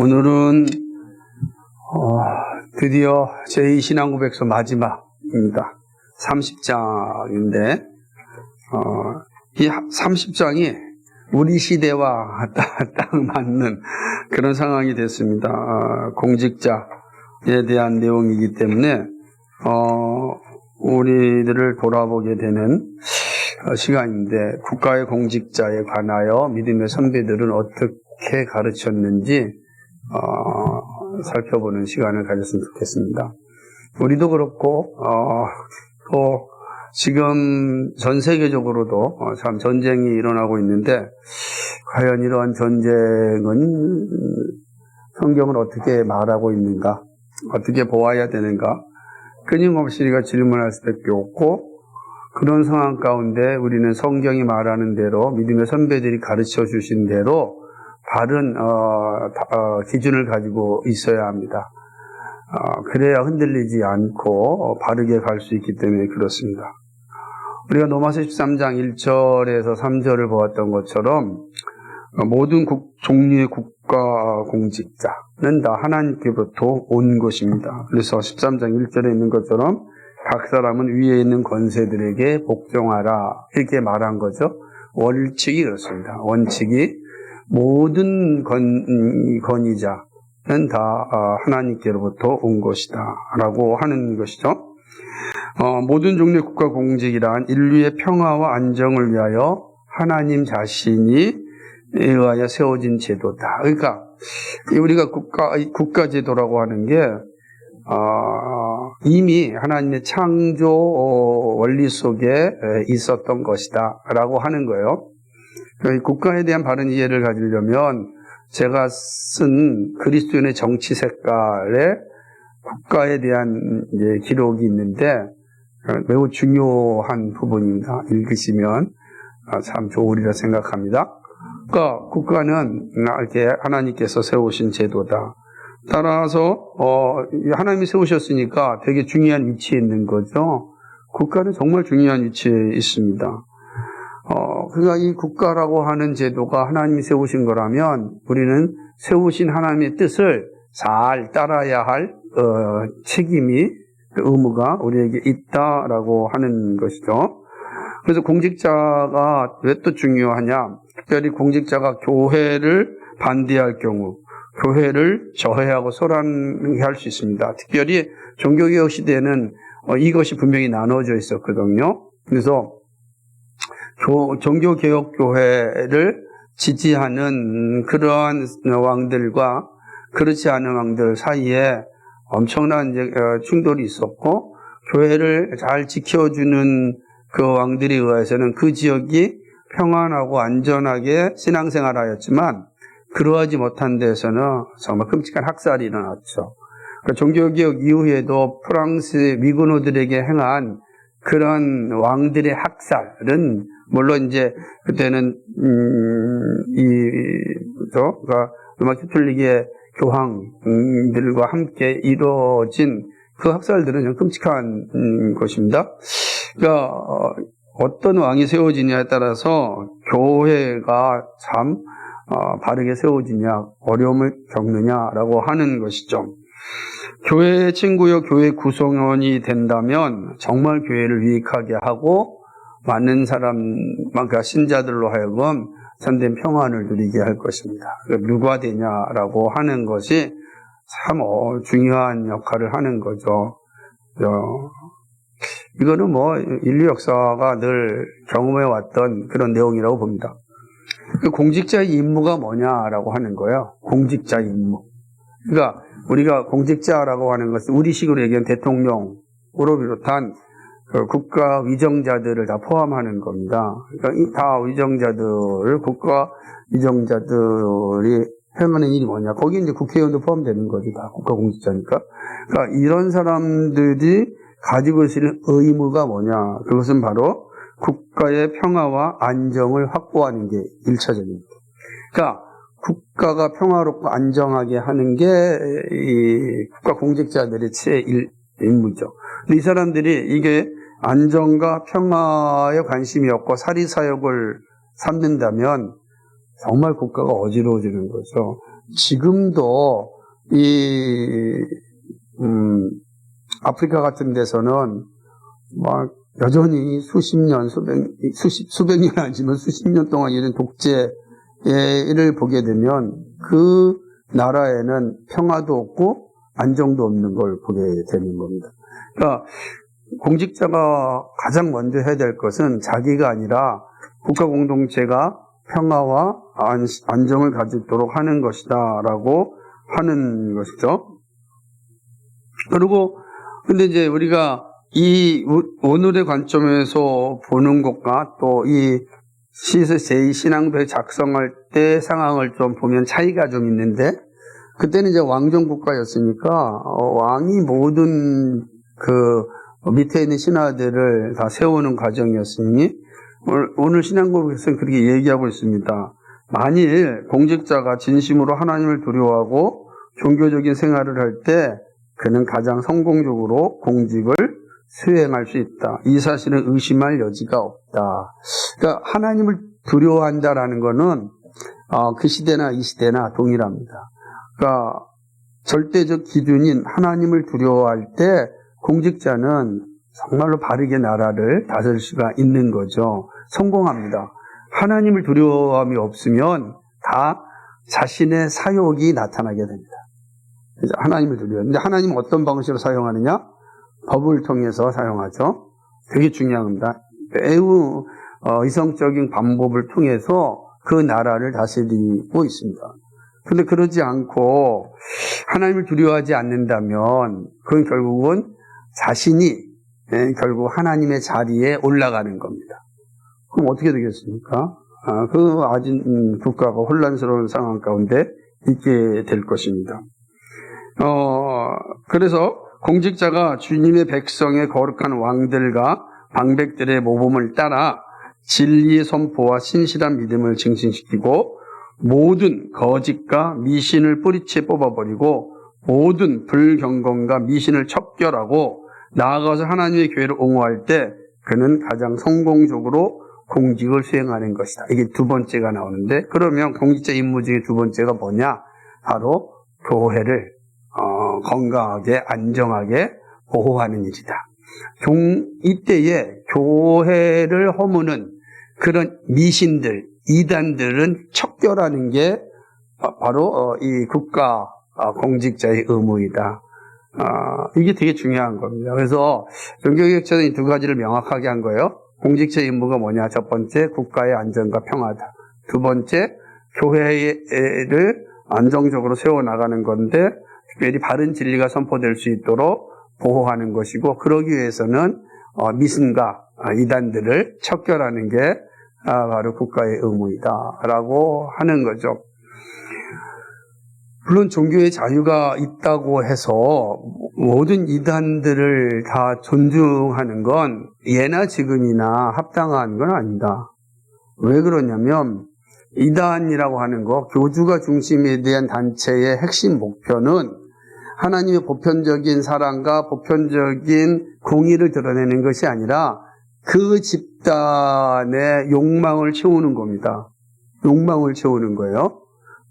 오늘은 드디어 제2신앙고백서 마지막입니다. 30장인데 이 30장이 우리 시대와 딱 맞는 그런 상황이 됐습니다. 공직자에 대한 내용이기 때문에 우리들을 돌아보게 되는 시간인데, 국가의 공직자에 관하여 믿음의 선배들은 어떻게 가르쳤는지 살펴보는 시간을 가졌으면 좋겠습니다. 우리도 그렇고 또 지금 전 세계적으로도 참 전쟁이 일어나고 있는데, 과연 이러한 전쟁은 성경은 어떻게 말하고 있는가, 어떻게 보아야 되는가, 끊임없이 우리가 질문할 수밖에 없고, 그런 상황 가운데 우리는 성경이 말하는 대로, 믿음의 선배들이 가르쳐 주신 대로 바른 기준을 가지고 있어야 합니다. 그래야 흔들리지 않고 바르게 갈 수 있기 때문에 그렇습니다. 우리가 로마서 13장 1절에서 3절을 보았던 것처럼 모든 종류의 국가 공직자는 다 하나님께로부터 온 것입니다. 그래서 13장 1절에 있는 것처럼 각 사람은 위에 있는 권세들에게 복종하라, 이렇게 말한 거죠. 원칙이 그렇습니다. 원칙이 모든 권위자는 다 하나님께로부터 온 것이다 라고 하는 것이죠. 모든 종류의 국가 공직이란 인류의 평화와 안정을 위하여 하나님 자신이 의하여 세워진 제도다. 그러니까 우리가 국가제도라고 하는 게 이미 하나님의 창조 원리 속에 있었던 것이다 라고 하는 거예요. 국가에 대한 바른 이해를 가지려면 제가 쓴 그리스도인의 정치 색깔에 국가에 대한 기록이 있는데 매우 중요한 부분입니다. 읽으시면 참 좋으리라 생각합니다. 그러니까 국가는 이렇게 하나님께서 세우신 제도다. 따라서 하나님이 세우셨으니까 되게 중요한 위치에 있는 거죠. 국가는 정말 중요한 위치에 있습니다. 그러니까 이 국가라고 하는 제도가 하나님이 세우신 거라면 우리는 세우신 하나님의 뜻을 잘 따라야 할 책임이, 의무가 우리에게 있다라고 하는 것이죠. 그래서 공직자가 왜 또 중요하냐? 특별히 공직자가 교회를 반대할 경우, 교회를 저해하고 소란할 수 있습니다. 특별히 종교개혁 시대에는 이것이 분명히 나눠져 있었거든요. 그래서 종교개혁교회를 지지하는 그러한 왕들과 그렇지 않은 왕들 사이에 엄청난 충돌이 있었고, 교회를 잘 지켜주는 그 왕들에 의해서는 그 지역이 평안하고 안전하게 신앙생활하였지만, 그러하지 못한 데서는 정말 끔찍한 학살이 일어났죠. 그러니까 종교개혁 이후에도 프랑스 미군호들에게 행한 그런 왕들의 학살은, 물론 이제 그때는 그러니까 로마 가톨릭의 교황들과 함께 이루어진 그 학살들은 좀 끔찍한 것입니다. 그러니까 어떤 왕이 세워지냐에 따라서 교회가 참 바르게 세워지냐, 어려움을 겪느냐라고 하는 것이죠. 교회의 친구요, 교회 구성원이 된다면 정말 교회를 유익하게 하고 많은 그러니까 신자들로 하여금 참된 평안을 누리게 할 것입니다. 누가 되냐라고 하는 것이 참 중요한 역할을 하는 거죠. 이거는 인류 역사가 늘 경험해 왔던 그런 내용이라고 봅니다. 공직자의 임무가 뭐냐라고 하는 거예요. 공직자의 임무. 그러니까 우리가 공직자라고 하는 것은 우리식으로 얘기하면 대통령으로 비롯한 국가 위정자들을 다 포함하는 겁니다. 그러니까 다 국가 위정자들이 행하는 일이 뭐냐. 거기 이제 국회의원도 포함되는 거죠. 다 국가 공직자니까. 그러니까 이런 사람들이 가지고 있는 의무가 뭐냐. 그것은 바로 국가의 평화와 안정을 확보하는 게 1차적입니다. 그러니까 국가가 평화롭고 안정하게 하는 게 이 국가 공직자들의 임무죠. 근데 이 사람들이 이게 안정과 평화에 관심이 없고 사리사욕을 삼는다면 정말 국가가 어지러워지는 거죠. 지금도 아프리카 같은 데서는 막 여전히 수백 년이 아니지만 수십 년 동안 이런 독재를 보게 되면 그 나라에는 평화도 없고 안정도 없는 걸 보게 되는 겁니다. 그러니까 공직자가 가장 먼저 해야 될 것은 자기가 아니라 국가 공동체가 평화와 안정을 가지도록 하는 것이다라고 하는 것이죠. 그리고 근데 이제 우리가 이 오늘의 관점에서 보는 것과 또 이 제2신앙부에 작성할 때 상황을 좀 보면 차이가 좀 있는데, 그때는 이제 왕정 국가였으니까 왕이 모든 그 밑에 있는 신하들을 다 세우는 과정이었으니 오늘 신앙국에서는 그렇게 얘기하고 있습니다. 만일 공직자가 진심으로 하나님을 두려워하고 종교적인 생활을 할 때 그는 가장 성공적으로 공직을 수행할 수 있다. 이 사실은 의심할 여지가 없다. 그러니까 하나님을 두려워한다라는 것은 그 시대나 이 시대나 동일합니다. 그러니까 절대적 기준인 하나님을 두려워할 때 공직자는 정말로 바르게 나라를 다스릴 수가 있는 거죠. 성공합니다. 하나님을 두려워함이 없으면 다 자신의 사욕이 나타나게 됩니다. 하나님을 두려워해요. 근데 하나님은 어떤 방식으로 사용하느냐? 법을 통해서 사용하죠. 되게 중요한 겁니다. 매우 이성적인 방법을 통해서 그 나라를 다스리고 있습니다. 그런데 그러지 않고 하나님을 두려워하지 않는다면 그건 결국은 자신이 결국 하나님의 자리에 올라가는 겁니다. 그럼 어떻게 되겠습니까? 그 아직 국가가 혼란스러운 상황 가운데 있게 될 것입니다. 그래서 공직자가 주님의 백성의 거룩한 왕들과 방백들의 모범을 따라 진리의 선포와 신실한 믿음을 증진시키고 모든 거짓과 미신을 뿌리채 뽑아버리고 모든 불경건과 미신을 척결하고 나아가서 하나님의 교회를 옹호할 때 그는 가장 성공적으로 공직을 수행하는 것이다. 이게 두 번째가 나오는데, 그러면 공직자 임무 중에 두 번째가 뭐냐? 바로 교회를 건강하게 안정하게 보호하는 일이다. 이때에 교회를 허무는 그런 미신들, 이단들은 척결하는 게 바로 이 국가 공직자의 의무이다. 이게 되게 중요한 겁니다. 그래서 종교개혁자는 이 두 가지를 명확하게 한 거예요. 공직자의 임무가 뭐냐? 첫 번째, 국가의 안전과 평화다. 두 번째, 교회를 안정적으로 세워나가는 건데 특별히 바른 진리가 선포될 수 있도록 보호하는 것이고, 그러기 위해서는 미신과 이단들을 척결하는 게 바로 국가의 의무이다라고 하는 거죠. 물론 종교의 자유가 있다고 해서 모든 이단들을 다 존중하는 건 예나 지금이나 합당한 건 아니다. 왜 그러냐면 이단이라고 하는 거, 교주가 중심에 대한 단체의 핵심 목표는 하나님의 보편적인 사랑과 보편적인 공의를 드러내는 것이 아니라 그 집단의 욕망을 채우는 겁니다. 욕망을 채우는 거예요.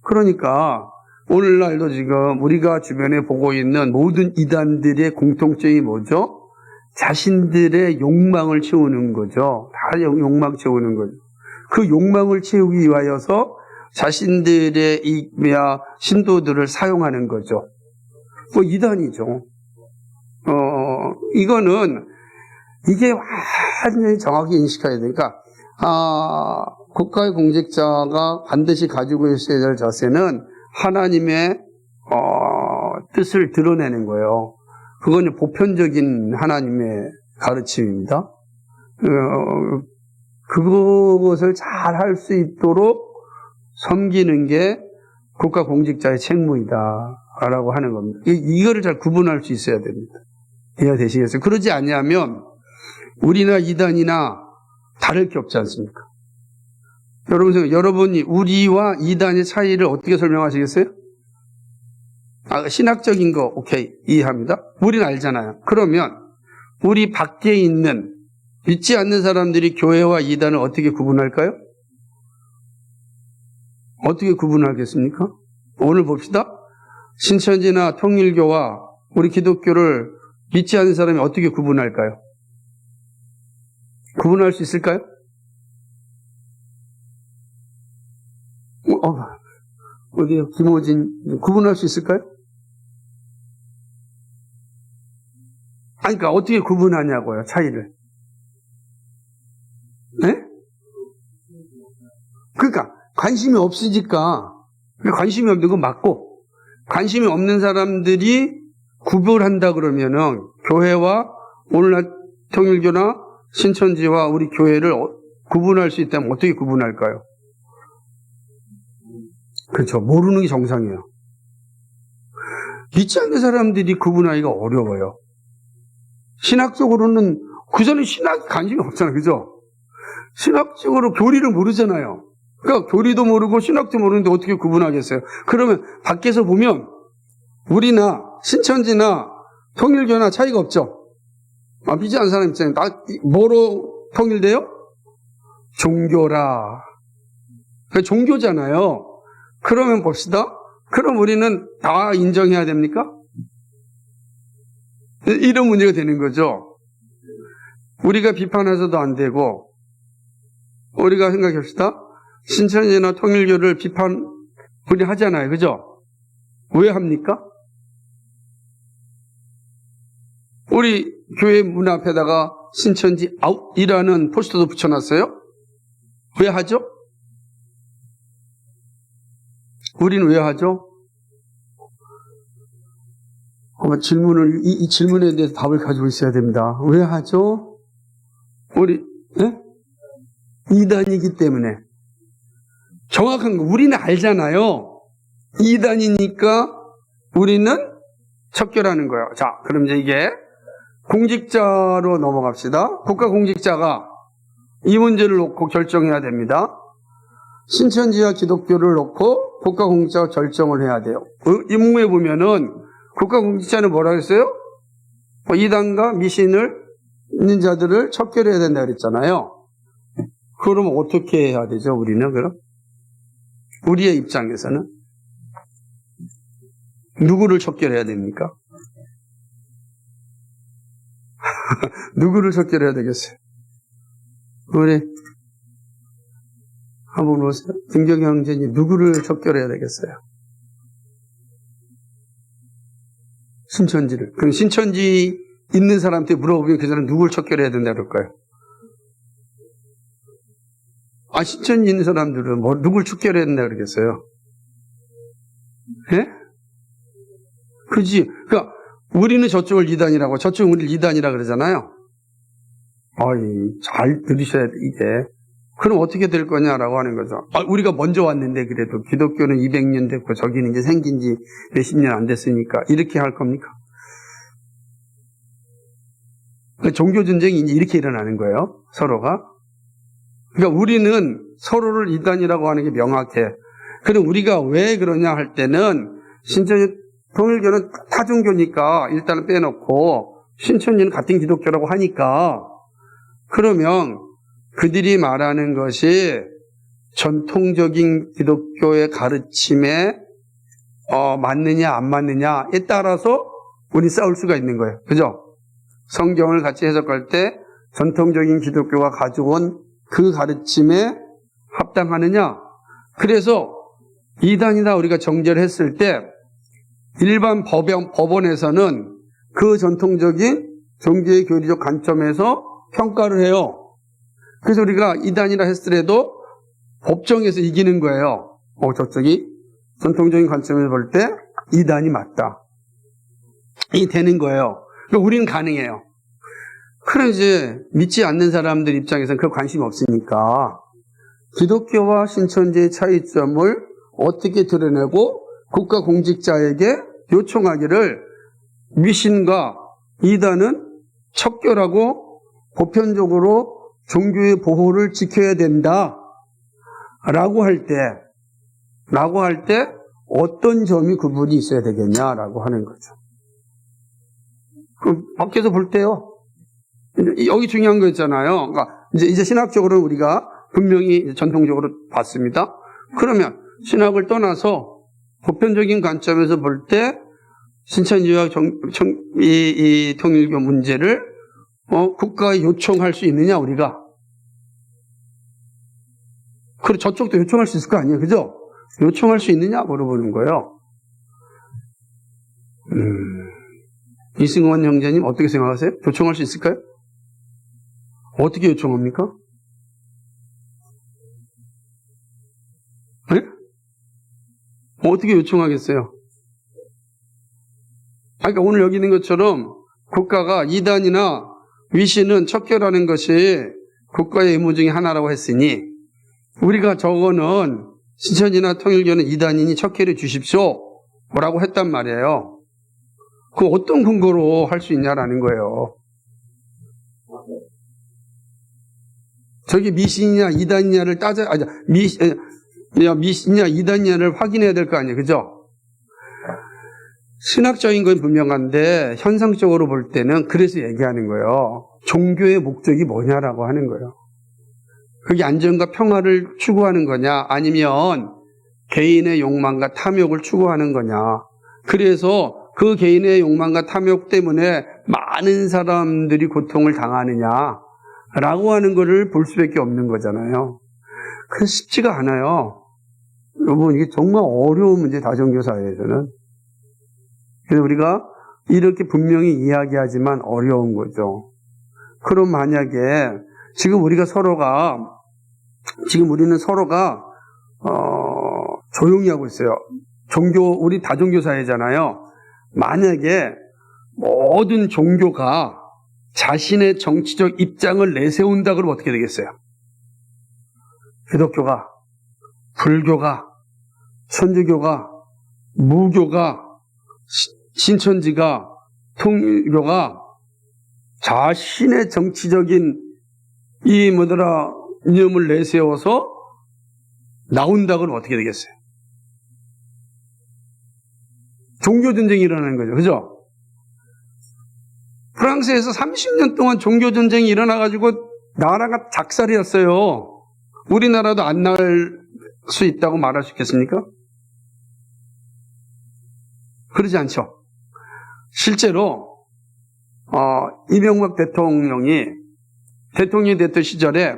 그러니까 오늘날도 지금 우리가 주변에 보고 있는 모든 이단들의 공통점이 뭐죠? 자신들의 욕망을 채우는 거죠. 다 욕망 채우는 거죠. 그 욕망을 채우기 위하여서 자신들의 신도들을 사용하는 거죠. 이단이죠. 이거는 이게 완전히 정확히 인식해야 되니까, 국가의 공직자가 반드시 가지고 있어야 될 자세는 하나님의 뜻을 드러내는 거예요. 그건 보편적인 하나님의 가르침입니다. 그것을 잘 할 수 있도록 섬기는 게 국가 공직자의 책무이다라고 하는 겁니다. 이거를 잘 구분할 수 있어야 됩니다. 이해가 되시겠어요? 그러지 않냐면 우리나 이단이나 다를 게 없지 않습니까? 여러분이 우리와 이단의 차이를 어떻게 설명하시겠어요? 신학적인 거 오케이, 이해합니다. 우리는 알잖아요. 그러면 우리 밖에 있는 믿지 않는 사람들이 교회와 이단을 어떻게 구분할까요? 어떻게 구분하겠습니까? 오늘 봅시다. 신천지나 통일교와 우리 기독교를 믿지 않는 사람이 어떻게 구분할까요? 구분할 수 있을까요? 어디요? 김호진, 구분할 수 있을까요? 아니, 그러니까 어떻게 구분하냐고요, 차이를. 네? 그러니까, 관심이 없으니까, 관심이 없는 건 맞고, 관심이 없는 사람들이 구별한다 그러면은, 교회와 오늘날 통일교나 신천지와 우리 교회를 구분할 수 있다면 어떻게 구분할까요? 그렇죠. 모르는 게 정상이에요. 믿지 않는 사람들이 구분하기가 어려워요. 신학적으로는 그 사람이 신학에 관심이 없잖아요. 그죠? 신학적으로 교리를 모르잖아요. 그러니까 교리도 모르고 신학도 모르는데 어떻게 구분하겠어요? 그러면 밖에서 보면 우리나 신천지나 통일교나 차이가 없죠. 믿지 않는 사람 입장에 뭐로 통일돼요? 종교라. 그러니까 종교잖아요. 그러면 봅시다. 그럼 우리는 다 인정해야 됩니까? 이런 문제가 되는 거죠. 우리가 비판해서도 안 되고, 우리가 생각합시다. 신천지나 통일교를 비판 우리 하잖아요. 그죠? 왜 합니까? 우리 교회 문 앞에다가 신천지 아웃이라는 포스터도 붙여놨어요. 왜 하죠? 우리는 왜 하죠? 이 질문에 대해서 답을 가지고 있어야 됩니다. 왜 하죠? 이단이기 때문에. 정확한 거, 우리는 알잖아요. 이단이니까 우리는 척결하는 거예요. 자, 그럼 이제 이게 공직자로 넘어갑시다. 국가공직자가 이 문제를 놓고 결정해야 됩니다. 신천지와 기독교를 놓고 국가공직자가 결정을 해야 돼요. 임무에 보면은 국가공직자는 뭐라고 했어요? 이단과 미신을 있는 자들을 척결해야 된다 그랬잖아요. 그럼 어떻게 해야 되죠, 우리는 그럼? 우리의 입장에서는 누구를 척결해야 됩니까? 누구를 척결해야 되겠어요? 우리 한번 보세요. 김경희 형제님 누구를 척결해야 되겠어요? 신천지를. 그럼 신천지 있는 사람한테 물어보면 그 사람 누구를 척결해야 된다 그럴까요? 신천지 있는 사람들은 누굴 척결해야 된다 그러겠어요? 예? 그지? 그러니까 우리는 저쪽을 이단이라고, 저쪽은 우리를 이단이라 그러잖아요. 잘 들으셔야 돼, 이게. 그럼 어떻게 될 거냐라고 하는 거죠. 우리가 먼저 왔는데 그래도 기독교는 200년 됐고 저기는 이제 생긴 지 몇십 년 안 됐으니까 이렇게 할 겁니까? 종교 전쟁이 이제 이렇게 일어나는 거예요. 서로가. 그러니까 우리는 서로를 이단이라고 하는 게 명확해. 그럼 우리가 왜 그러냐 할 때는 신천지 통일교는 타종교니까 일단은 빼놓고 신천지는 같은 기독교라고 하니까 그러면 그들이 말하는 것이 전통적인 기독교의 가르침에 맞느냐 안 맞느냐에 따라서 우리 싸울 수가 있는 거예요. 그죠? 성경을 같이 해석할 때 전통적인 기독교가 가져온 그 가르침에 합당하느냐? 그래서 이단이다 우리가 정죄를 했을 때 일반 법원에서는 그 전통적인 종교의 교리적 관점에서 평가를 해요. 그래서 우리가 이단이라 했더라도 법정에서 이기는 거예요. 저쪽이 전통적인 관점에서 볼 때 이단이 맞다. 이 되는 거예요. 그러니까 우리는 가능해요. 그럼 이제 믿지 않는 사람들 입장에서는 그 관심이 없으니까 기독교와 신천지의 차이점을 어떻게 드러내고 국가 공직자에게 요청하기를 미신과 이단은 척결하고 보편적으로 종교의 보호를 지켜야 된다 라고 할 때 어떤 점이 구분이 있어야 되겠냐라고 하는 거죠. 그럼 밖에서 볼 때요. 여기 중요한 거 있잖아요. 그러니까 이제 신학적으로는 우리가 분명히 전통적으로 봤습니다. 그러면 신학을 떠나서 보편적인 관점에서 볼 때 신천지와 이 통일교 문제를 국가에 요청할 수 있느냐 우리가. 그리고 저쪽도 요청할 수 있을 거 아니에요, 그죠? 요청할 수 있느냐 물어보는 거예요. 이승원 형제님 어떻게 생각하세요? 요청할 수 있을까요? 어떻게 요청합니까? 네? 어떻게 요청하겠어요? 그러니까 오늘 여기 있는 것처럼 국가가 이단이나 위신은 척결하는 것이 국가의 의무 중에 하나라고 했으니 우리가 저거는 신천지나 통일교는 이단이니 척결해 주십시오 뭐라고 했단 말이에요. 그 어떤 근거로 할 수 있냐라는 거예요. 저게 미신이냐 이단이냐를 미신이냐 이단이냐를 확인해야 될 거 아니에요, 그죠? 신학적인 건 분명한데 현상적으로 볼 때는 그래서 얘기하는 거예요. 종교의 목적이 뭐냐라고 하는 거예요. 그게 안전과 평화를 추구하는 거냐 아니면 개인의 욕망과 탐욕을 추구하는 거냐. 그래서 그 개인의 욕망과 탐욕 때문에 많은 사람들이 고통을 당하느냐라고 하는 거를 볼 수밖에 없는 거잖아요. 그래서 쉽지가 않아요. 여러분 이게 정말 어려운 문제 다종교 사회에서는. 그래서 우리가 이렇게 분명히 이야기하지만 어려운 거죠. 그럼 만약에 지금 우리는 서로가 조용히 하고 있어요. 우리 다종교 사회잖아요. 만약에 모든 종교가 자신의 정치적 입장을 내세운다 그러면 어떻게 되겠어요? 기독교가, 불교가, 천주교가, 무교가, 신천지가, 통일교가 자신의 정치적인 이념을 내세워서 나온다 그러면 어떻게 되겠어요? 종교전쟁이 일어나는 거죠. 그죠? 프랑스에서 30년 동안 종교전쟁이 일어나가지고 나라가 작살이었어요. 우리나라도 안 날 수 있다고 말할 수 있겠습니까? 그러지 않죠. 실제로 이명박 대통령이 됐던 시절에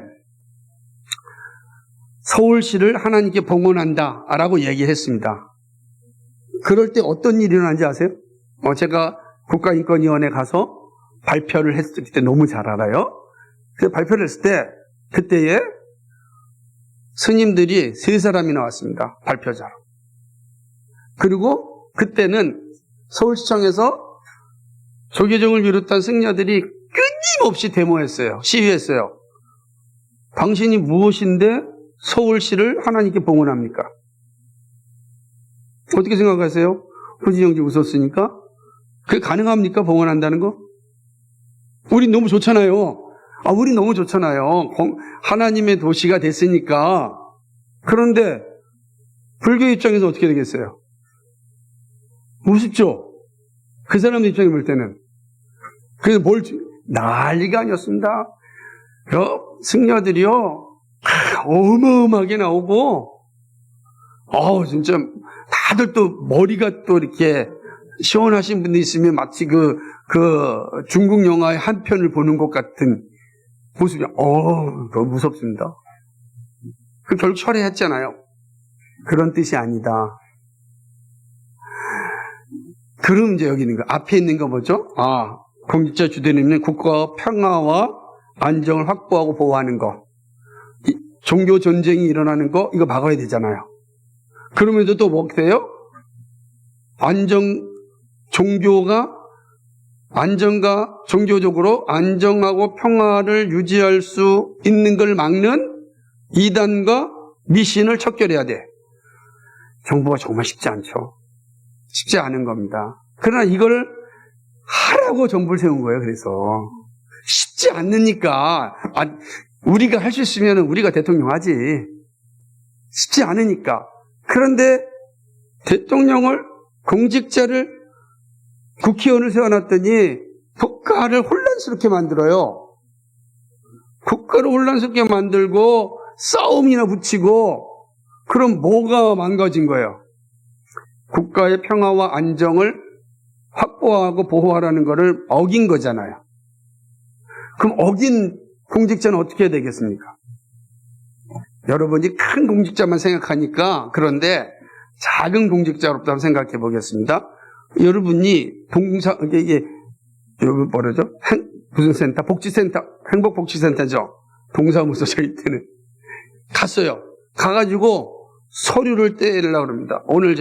서울시를 하나님께 봉헌한다라고 얘기했습니다. 그럴 때 어떤 일이 일어난지 아세요? 제가 국가인권위원회 가서 발표를 했을 때 너무 잘 알아요. 그 발표를 했을 때 그때에 스님들이 3사람이 나왔습니다. 발표자로. 그리고 그때는 서울시청에서 조계종을 비롯한 승려들이 끊임없이 데모했어요. 시위했어요. 당신이 무엇인데 서울시를 하나님께 봉헌합니까? 어떻게 생각하세요? 후지영지 웃었으니까? 그게 가능합니까? 봉헌한다는 거? 우린 너무 좋잖아요. 우린 너무 좋잖아요. 하나님의 도시가 됐으니까. 그런데 불교 입장에서 어떻게 되겠어요? 우습죠? 그 사람 입장에 볼 때는. 그래서 난리가 아니었습니다. 승려들이요, 어마어마하게 나오고, 진짜, 다들 또 머리가 또 이렇게 시원하신 분이 있으면 마치 그 중국 영화의 한 편을 보는 것 같은 모습이, 너무 무섭습니다. 결국 철회했잖아요. 그런 뜻이 아니다. 그럼 이제 여기 있는 거, 앞에 있는 거 뭐죠? 공직자 주대리는 국가 평화와 안정을 확보하고 보호하는 거. 종교 전쟁이 일어나는 거, 이거 막아야 되잖아요. 그러면서 또 뭐 돼요? 종교적으로 안정하고 평화를 유지할 수 있는 걸 막는 이단과 미신을 척결해야 돼. 정부가 정말 쉽지 않죠. 쉽지 않은 겁니다. 그러나 이걸 하라고 정부를 세운 거예요. 그래서 쉽지 않으니까 우리가 할 수 있으면 우리가 대통령 하지. 쉽지 않으니까. 그런데 대통령을 공직자를 국회의원을 세워놨더니 국가를 혼란스럽게 만들어요. 국가를 혼란스럽게 만들고 싸움이나 붙이고 그럼 뭐가 망가진 거예요? 국가의 평화와 안정을 확보하고 보호하라는 것을 어긴 거잖아요. 그럼 어긴 공직자는 어떻게 해야 되겠습니까? 여러분이 큰 공직자만 생각하니까 그런데 작은 공직자로부터 한번 생각해 보겠습니다. 여러분이 여기 뭐라죠? 무슨 센터? 복지센터, 행복복지센터죠. 동사무소 저희 때는 갔어요. 가가지고 서류를 떼려고 합니다. 오늘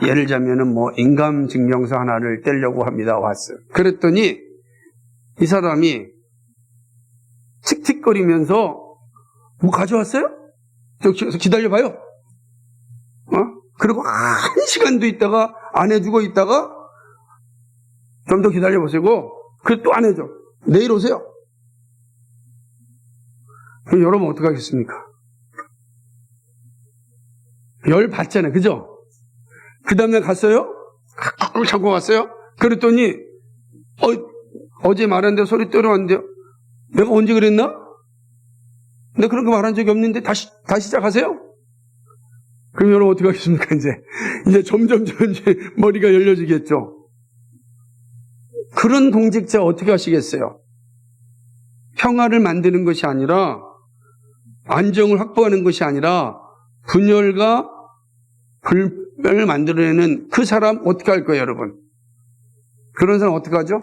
예를 들자면은 인감증명서 하나를 떼려고 합니다. 왔어요. 그랬더니 이 사람이 틱틱거리면서 뭐 가져왔어요? 기다려봐요. 그리고 1시간도 있다가 안 해주고 있다가 좀 더 기다려보세요. 그래 또 안 해줘. 내일 오세요. 그럼 여러분 어떡하겠습니까? 열 받잖아요. 그죠? 그 다음에 갔어요? 자꾸 갔어요? 그랬더니 어제 말한 대로 소리 떨어왔는데요. 내가 언제 그랬나? 내가 그런 거 말한 적이 없는데 다시 시작하세요? 그럼 여러분 어떻게 하겠습니까? 이제 점점 이제 머리가 열려지겠죠. 그런 공직자 어떻게 하시겠어요? 평화를 만드는 것이 아니라 안정을 확보하는 것이 아니라 분열과 불변을 만들어내는 그 사람 어떻게 할 거예요, 여러분? 그런 사람 어떻게 하죠?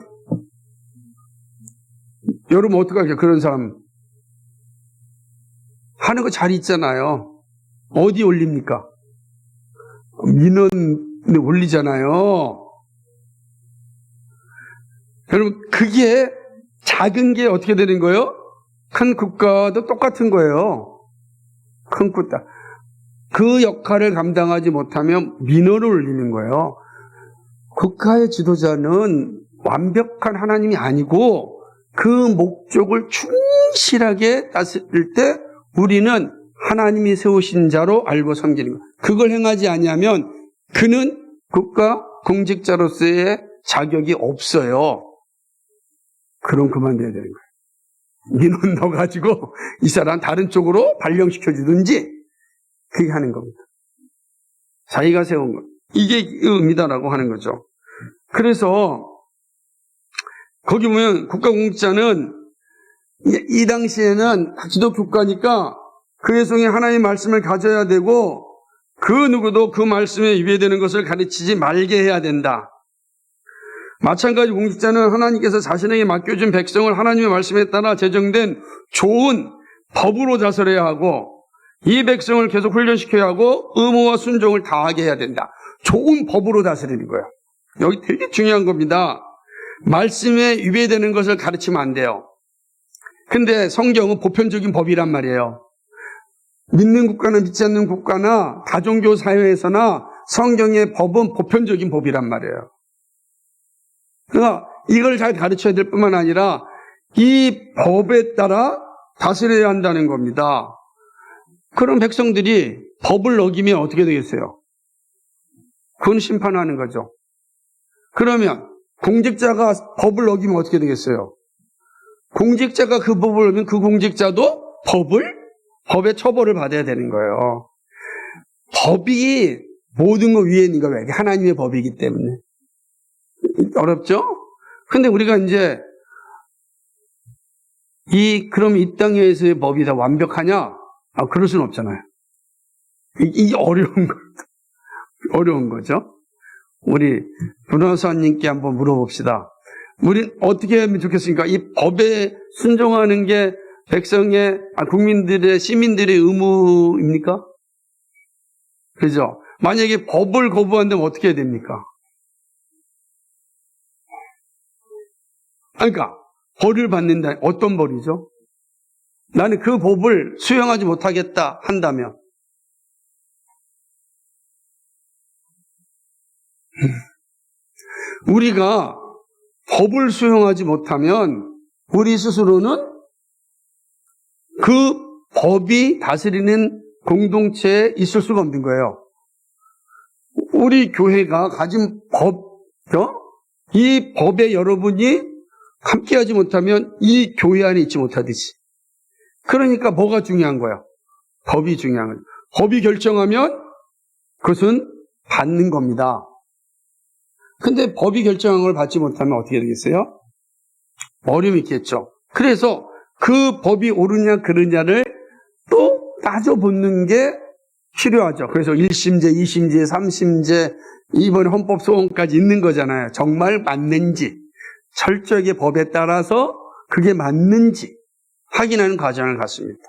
여러분 어떻게 하죠? 그런 사람 하는 거 잘 있잖아요. 어디 올립니까? 민원에 올리잖아요. 여러분 그게 작은 게 어떻게 되는 거예요? 큰 국가도 똑같은 거예요. 큰 국가. 그 역할을 감당하지 못하면 민원을 올리는 거예요. 국가의 지도자는 완벽한 하나님이 아니고 그 목적을 충실하게 다스릴 때 우리는 하나님이 세우신 자로 알고 섬기는 것. 그걸 행하지 아니하면 그는 국가 공직자로서의 자격이 없어요. 그럼 그만둬야 되는 거예요. 민원 넣어가지고 이 사람 다른 쪽으로 발령시켜주든지 그게 하는 겁니다. 자기가 세운 것. 이게 의미다라고 하는 거죠. 그래서 거기 보면 국가공직자는 이 당시에는 기독교 국가니까 그의 성에 하나님의 말씀을 가져야 되고 그 누구도 그 말씀에 위배되는 것을 가르치지 말게 해야 된다. 마찬가지 공직자는 하나님께서 자신에게 맡겨준 백성을 하나님의 말씀에 따라 제정된 좋은 법으로 다스려야 하고 이 백성을 계속 훈련시켜야 하고 의무와 순종을 다하게 해야 된다. 좋은 법으로 다스리는 거예요. 여기 되게 중요한 겁니다. 말씀에 위배되는 것을 가르치면 안 돼요. 근데 성경은 보편적인 법이란 말이에요. 믿는 국가나 믿지 않는 국가나 다종교 사회에서나 성경의 법은 보편적인 법이란 말이에요. 그러니까 이걸 잘 가르쳐야 될 뿐만 아니라 이 법에 따라 다스려야 한다는 겁니다. 그런 백성들이 법을 어기면 어떻게 되겠어요? 그건 심판하는 거죠. 그러면 공직자가 법을 어기면 어떻게 되겠어요? 공직자가 그 법을 어기면 그 공직자도 법의 처벌을 받아야 되는 거예요. 법이 모든 것 위에 있는 거예요. 하나님의 법이기 때문에. 어렵죠? 근데 우리가 이제 그럼 이 땅에서의 법이 다 완벽하냐? 그럴 수는 없잖아요. 이게 어려운 거죠. 우리 변호사님께 한번 물어봅시다. 우린 어떻게 하면 좋겠습니까? 이 법에 순종하는 게 백성의, 국민들의, 시민들의 의무입니까? 그죠? 만약에 법을 거부한다면 어떻게 해야 됩니까? 그러니까 벌을 받는다. 어떤 벌이죠? 나는 그 법을 수용하지 못하겠다 한다면 우리가 법을 수용하지 못하면 우리 스스로는 그 법이 다스리는 공동체에 있을 수가 없는 거예요. 우리 교회가 가진 이 법에 여러분이 함께하지 못하면 이 교회 안에 있지 못하듯이. 그러니까 뭐가 중요한 거야? 법이 중요한 거야. 법이 결정하면 그것은 받는 겁니다. 근데 법이 결정한 걸 받지 못하면 어떻게 되겠어요? 어려움이 있겠죠. 그래서 그 법이 옳으냐 그르냐를 또 따져보는 게 필요하죠. 그래서 1심제, 2심제, 3심제, 이번 헌법소원까지 있는 거잖아요. 정말 맞는지, 철저하게 법에 따라서 그게 맞는지 확인하는 과정을 갖습니다.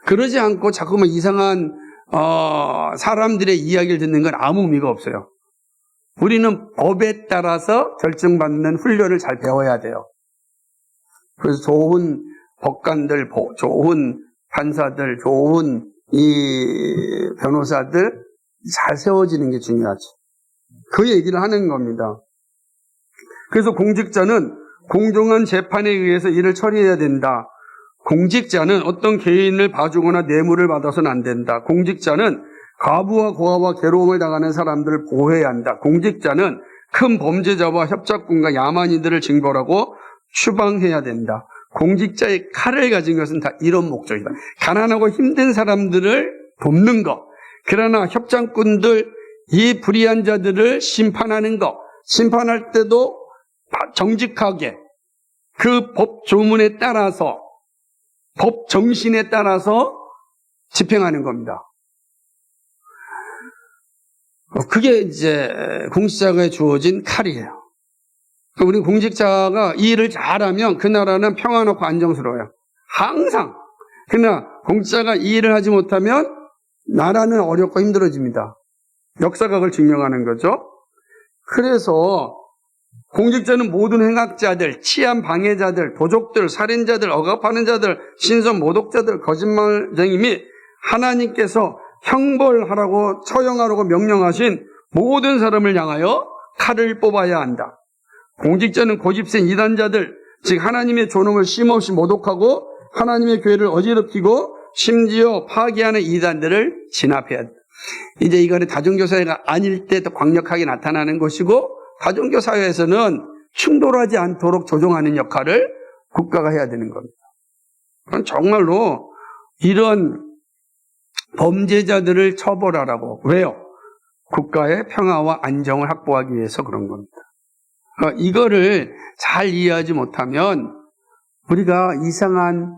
그러지 않고 자꾸만 이상한 사람들의 이야기를 듣는 건 아무 의미가 없어요. 우리는 법에 따라서 결정받는 훈련을 잘 배워야 돼요. 그래서 좋은 법관들, 좋은 판사들, 좋은 이 변호사들 잘 세워지는 게 중요하죠. 그 얘기를 하는 겁니다. 그래서 공직자는 공정한 재판에 의해서 일을 처리해야 된다. 공직자는 어떤 개인을 봐주거나 뇌물을 받아서는 안 된다. 공직자는 과부와 고아와 괴로움을 당하는 사람들을 보호해야 한다. 공직자는 큰 범죄자와 협작꾼과 야만인들을 징벌하고 추방해야 된다. 공직자의 칼을 가진 것은 다 이런 목적이다. 가난하고 힘든 사람들을 돕는 것. 그러나 협작꾼들, 이 불의한 자들을 심판하는 것. 심판할 때도 정직하게 그 법 조문에 따라서, 법 정신에 따라서 집행하는 겁니다. 그게 이제 공직자가 주어진 칼이에요. 우리 공직자가 이 일을 잘하면 그 나라는 평안하고 안정스러워요. 항상. 그러나 공직자가 이 일을 하지 못하면 나라는 어렵고 힘들어집니다. 역사가 그걸 증명하는 거죠. 그래서 공직자는 모든 행악자들, 치안 방해자들, 도적들, 살인자들, 억압하는 자들, 신선 모독자들, 거짓말쟁이 및 하나님께서 형벌하라고 처형하라고 명령하신 모든 사람을 향하여 칼을 뽑아야 한다. 공직자는 고집센 이단자들, 즉 하나님의 존엄을 쉼없이 모독하고 하나님의 교회를 어지럽히고 심지어 파괴하는 이단들을 진압해야 한다. 이제 이거는 다종교 사회가 아닐 때 더 강력하게 나타나는 것이고, 다종교 사회에서는 충돌하지 않도록 조정하는 역할을 국가가 해야 되는 겁니다. 그건 정말로 이런 범죄자들을 처벌하라고. 왜요? 국가의 평화와 안정을 확보하기 위해서 그런 겁니다. 이거를 잘 이해하지 못하면 우리가 이상한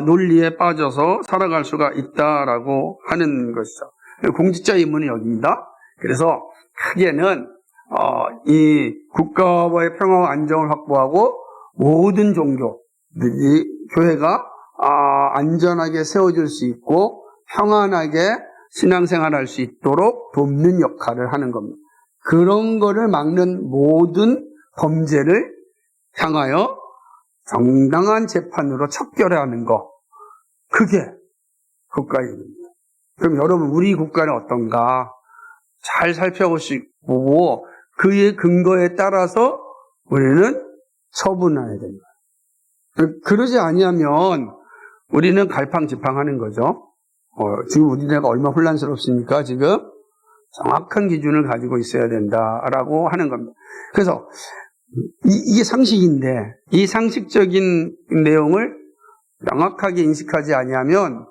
논리에 빠져서 살아갈 수가 있다라고 하는 것이죠. 공직자의 임무는 여기입니다. 그래서 크게는 이 국가와의 평화와 안정을 확보하고 모든 종교, 이 교회가 안전하게 세워질 수 있고 평안하게 신앙생활할 수 있도록 돕는 역할을 하는 겁니다. 그런 거를 막는 모든 범죄를 향하여 정당한 재판으로 척결하는 거, 그게 국가의 일입니다. 그럼 여러분, 우리 국가는 어떤가 잘 살펴보시고 그의 근거에 따라서 우리는 처분해야 됩니다. 그러지 아니하면 우리는 갈팡질팡하는 거죠. 지금 우리나라가 얼마나 혼란스럽습니까? 지금 정확한 기준을 가지고 있어야 된다라고 하는 겁니다. 그래서 이게 상식인데 이 상식적인 내용을 명확하게 인식하지 아니하면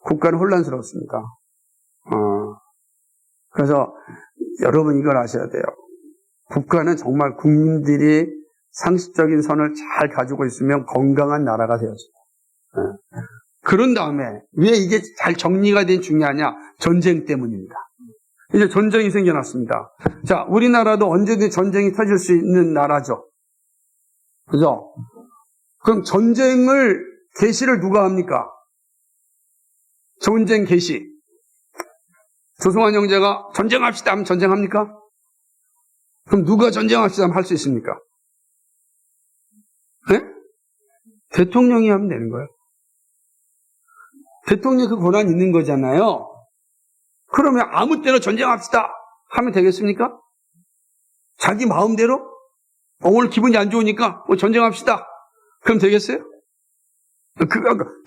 국가는 혼란스럽습니다. 그래서 여러분 이걸 아셔야 돼요. 국가는 정말 국민들이 상식적인 선을 잘 가지고 있으면 건강한 나라가 되었습니다. 그런 다음에 왜 이게 잘 정리가 된 중요하냐? 전쟁 때문입니다. 이제 전쟁이 생겨났습니다. 자, 우리나라도 언제든지 전쟁이 터질 수 있는 나라죠. 그죠? 그럼 전쟁을 개시를 누가 합니까? 전쟁 개시. 조성환 형제가 전쟁합시다 하면 전쟁합니까? 그럼 누가 전쟁합시다 하면 할 수 있습니까? 네? 대통령이 하면 되는 거예요. 대통령이 그 권한이 있는 거잖아요. 그러면 아무 때나 전쟁합시다 하면 되겠습니까? 자기 마음대로? 오늘 기분이 안 좋으니까 전쟁합시다. 그럼 되겠어요?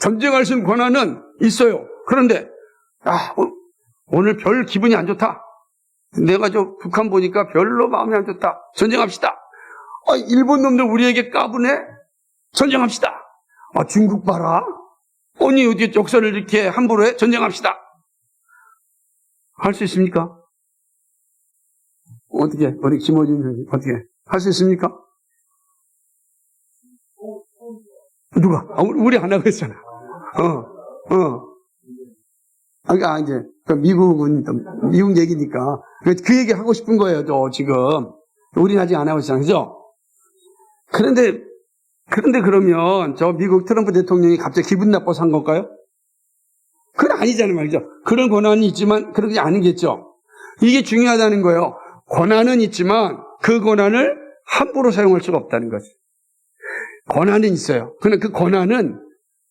전쟁할 수 있는 권한은 있어요. 그런데 오늘 별 기분이 안 좋다. 내가 북한 보니까 별로 마음이 안 좋다. 전쟁합시다. 일본 놈들 우리에게 까부네. 전쟁합시다. 중국 봐라. 아니 어디 역사를 이렇게 함부로 해? 전쟁합시다. 할 수 있습니까? 어떻게, 우리 김호준 선생님, 어떻게, 할 수 있습니까? 누가? 우리 안 하고 있잖아. 그러니까 이제, 미국은, 미국 얘기니까. 그 얘기 하고 싶은 거예요, 또, 지금. 우리는 아직 안 하고 있잖아, 그죠? 그런데 그러면, 저 미국 트럼프 대통령이 갑자기 기분 나빠서 한 걸까요? 그건 아니잖아요, 말이죠. 그런 권한이 있지만, 그러지 않은겠죠. 이게 중요하다는 거예요. 권한은 있지만, 그 권한을 함부로 사용할 수가 없다는 거죠. 권한은 있어요. 그런데 그 권한은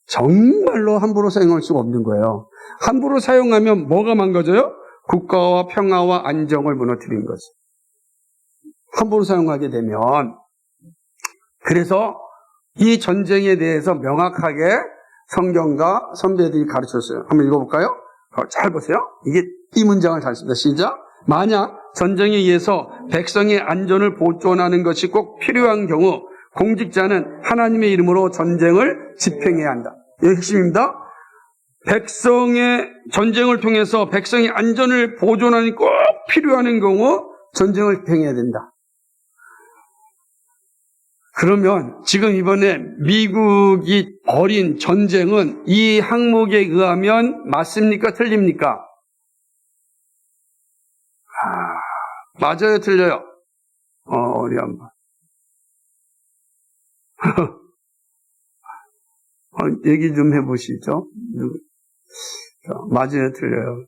정말로 함부로 사용할 수가 없는 거예요. 함부로 사용하면 뭐가 망가져요? 국가와 평화와 안정을 무너뜨리는 거죠. 함부로 사용하게 되면. 그래서 이 전쟁에 대해서 명확하게 성경과 선배들이 가르쳤어요. 한번 읽어볼까요? 잘 보세요. 이 문장을 잘 씁니다. 시작. 만약 전쟁에 의해서 백성의 안전을 보존하는 것이 꼭 필요한 경우 공직자는 하나님의 이름으로 전쟁을 집행해야 한다. 이게 핵심입니다. 백성의 전쟁을 통해서 백성의 안전을 보존하는 꼭 필요한 경우 전쟁을 집행해야 된다. 그러면 지금 이번에 미국이 벌인 전쟁은 이 항목에 의하면 맞습니까? 틀립니까? 맞아요? 틀려요? 어디 한번. 얘기 좀 해보시죠. 맞아요? 틀려요?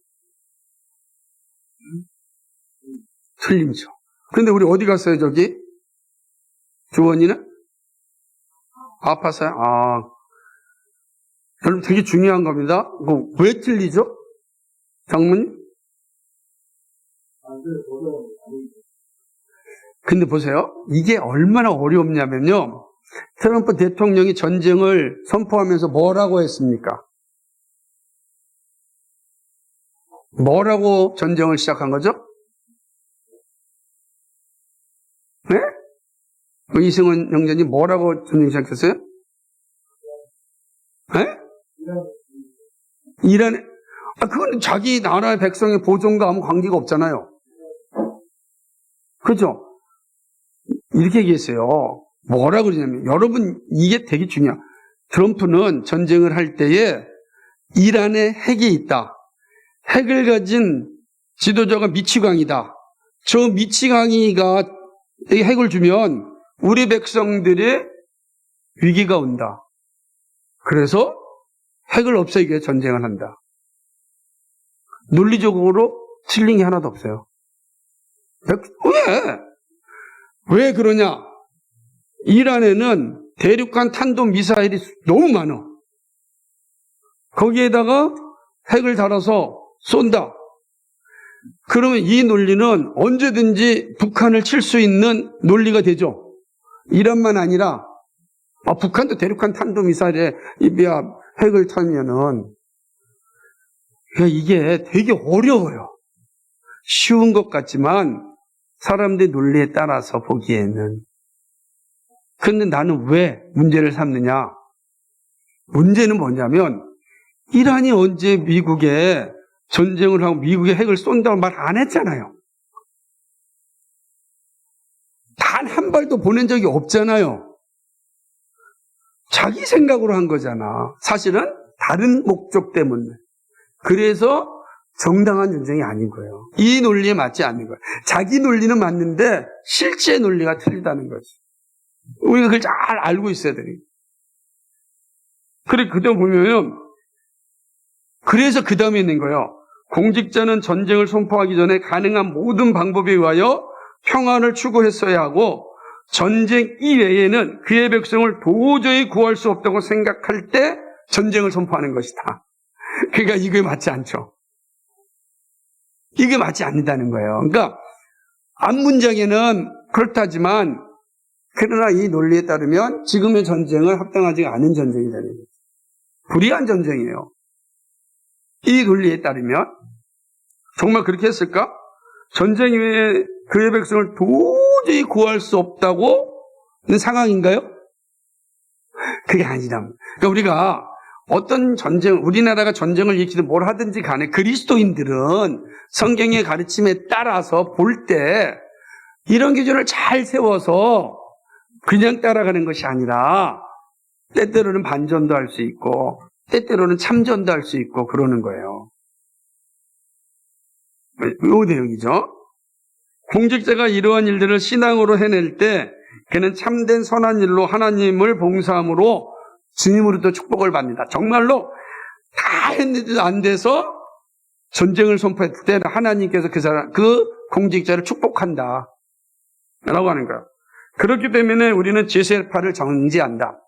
틀림죠. 근데 우리 어디 갔어요, 저기? 주원이는? 아팠어요? 여러분 되게 중요한 겁니다. 왜 틀리죠? 장모님? 근데 보세요. 이게 얼마나 어렵냐면요. 트럼프 대통령이 전쟁을 선포하면서 뭐라고 했습니까? 뭐라고 전쟁을 시작한 거죠? 네? 이승훈 형제님 뭐라고 전쟁 시작했어요? 네? 이란에, 그건 자기 나라의 백성의 보존과 아무 관계가 없잖아요. 그죠? 이렇게 얘기했어요. 뭐라고 그러냐면, 여러분, 이게 되게 중요해요. 트럼프는 전쟁을 할 때에 이란에 핵이 있다. 핵을 가진 지도자가 미치광이다. 저 미치광이가 핵을 주면 우리 백성들의 위기가 온다. 그래서 핵을 없애기 위해 전쟁을 한다. 논리적으로 틀린 게 하나도 없어요. 왜 그러냐? 이란에는 대륙간 탄도미사일이 너무 많아. 거기에다가 핵을 달아서 쏜다. 그러면 이 논리는 언제든지 북한을 칠 수 있는 논리가 되죠. 이란만 아니라 북한도 대륙간 탄도미사일에 핵을 타면은 이게 되게 어려워요. 쉬운 것 같지만 사람들의 논리에 따라서 보기에는. 그런데 나는 왜 문제를 삼느냐? 문제는 뭐냐면 이란이 언제 미국에 전쟁을 하고 미국에 핵을 쏜다고 말 안 했잖아요. 단 한 발도 보낸 적이 없잖아요. 자기 생각으로 한 거잖아. 사실은 다른 목적 때문에. 그래서 정당한 전쟁이 아닌 거예요. 이 논리에 맞지 않는 거예요. 자기 논리는 맞는데 실제 논리가 틀리다는 거지. 우리가 그걸 잘 알고 있어야 돼요. 그래, 그때 보면은, 그래서 그 다음에 있는 거예요. 공직자는 전쟁을 선포하기 전에 가능한 모든 방법에 의하여 평화를 추구했어야 하고, 전쟁 이외에는 그의 백성을 도저히 구할 수 없다고 생각할 때 전쟁을 선포하는 것이다. 그러니까 이게 맞지 않죠. 이게 맞지 않는다는 거예요. 그러니까 앞문장에는 그렇다지만 그러나 이 논리에 따르면 지금의 전쟁은 합당하지 않은 전쟁이라는 거예요. 불의한 전쟁이에요. 이 논리에 따르면 정말 그렇게 했을까? 전쟁 이외에 그의 백성을 도저히 구할 수 없다고 하는 상황인가요? 그게 아니라. 그러니까 우리가 어떤 전쟁, 우리나라가 전쟁을 일으키든 뭘 하든지 간에 그리스도인들은 성경의 가르침에 따라서 볼 때 이런 기준을 잘 세워서 그냥 따라가는 것이 아니라 때때로는 반전도 할 수 있고 때때로는 참전도 할 수 있고 그러는 거예요. 요 내용이죠. 공직자가 이러한 일들을 신앙으로 해낼 때 그는 참된 선한 일로 하나님을 봉사함으로 주님으로부터 축복을 받는다. 정말로 다 했는데도 안 돼서 전쟁을 선포했을 때 하나님께서 그 공직자를 축복한다 라고 하는 거야. 그렇기 때문에 우리는 제세파를 정지한다.